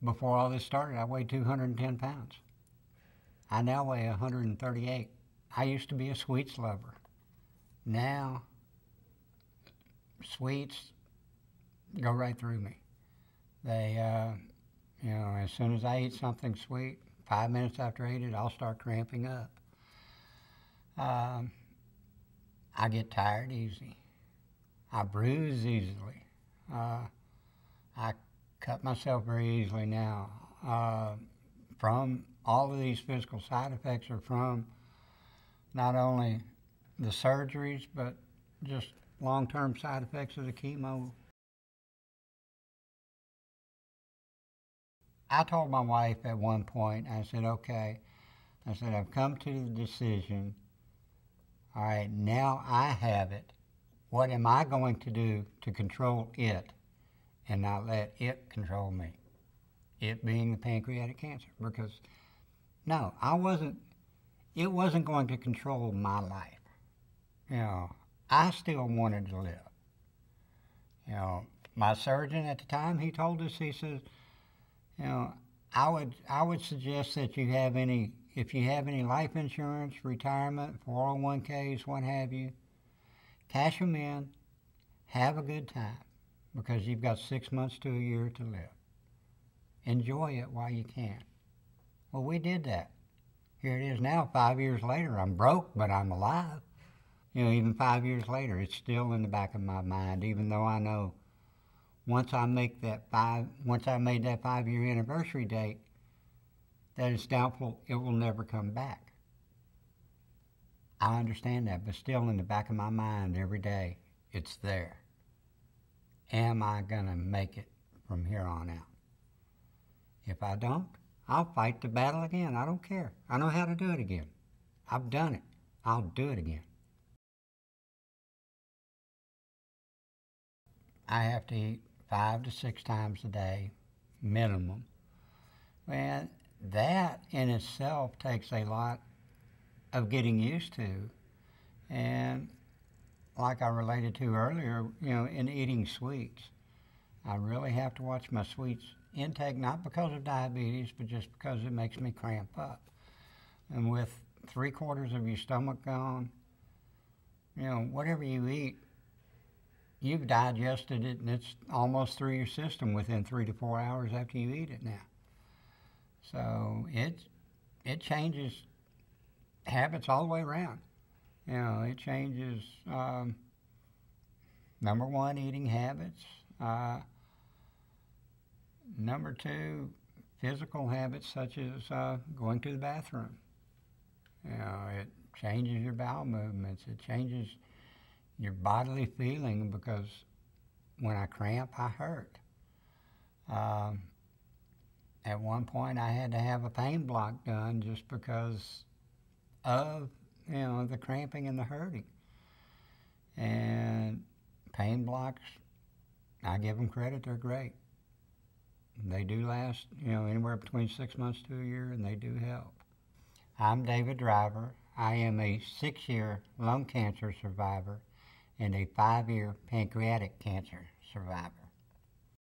before all this started, I weighed 210 pounds. I now weigh 138. I used to be a sweets lover. Now, sweets go right through me. They, you know, as soon as I eat something sweet, 5 minutes after I eat it, I'll start cramping up. I get tired easy. I bruise easily. I cut myself very easily now. From all of these physical side effects are from not only the surgeries, but just long-term side effects of the chemo. I told my wife at one point, I said, okay, I said, I've come to the decision, all right, now I have it. What am I going to do to control it and not let it control me? It being the pancreatic cancer, because no, it wasn't going to control my life. You know, I still wanted to live. You know, my surgeon at the time, he told us, he says, you know, I would suggest that you have if you have any life insurance, retirement, 401ks, what have you, cash them in, have a good time, because you've got 6 months to a year to live. Enjoy it while you can. Well, we did that. Here it is now, 5 years later. I'm broke, but I'm alive. You know, even 5 years later, it's still in the back of my mind, even though I know once I made that 5-year anniversary date, that it's doubtful it will never come back. I understand that, but still in the back of my mind every day, it's there. Am I gonna make it from here on out? If I don't, I'll fight the battle again. I don't care. I know how to do it again. I've done it. I'll do it again. I have to eat 5 to 6 times a day, minimum. And that in itself takes a lot of getting used to. And like I related to earlier, you know, in eating sweets, I really have to watch my sweets intake, not because of diabetes, but just because it makes me cramp up. And with 3/4 of your stomach gone, you know, whatever you eat, you've digested it and it's almost through your system within 3 to 4 hours after you eat it now. So it changes habits all the way around. You know, it changes, number one, eating habits. Number two, physical habits such as going to the bathroom. You know, it changes your bowel movements. It changes your bodily feeling, because when I cramp, I hurt. At one point, I had to have a pain block done just because of, you know, the cramping and the hurting. And pain blocks, I give them credit, they're great. They do last, you know, anywhere between 6 months to a year, and they do help. I'm David Driver. I am a 6-year lung cancer survivor and a 5-year pancreatic cancer survivor.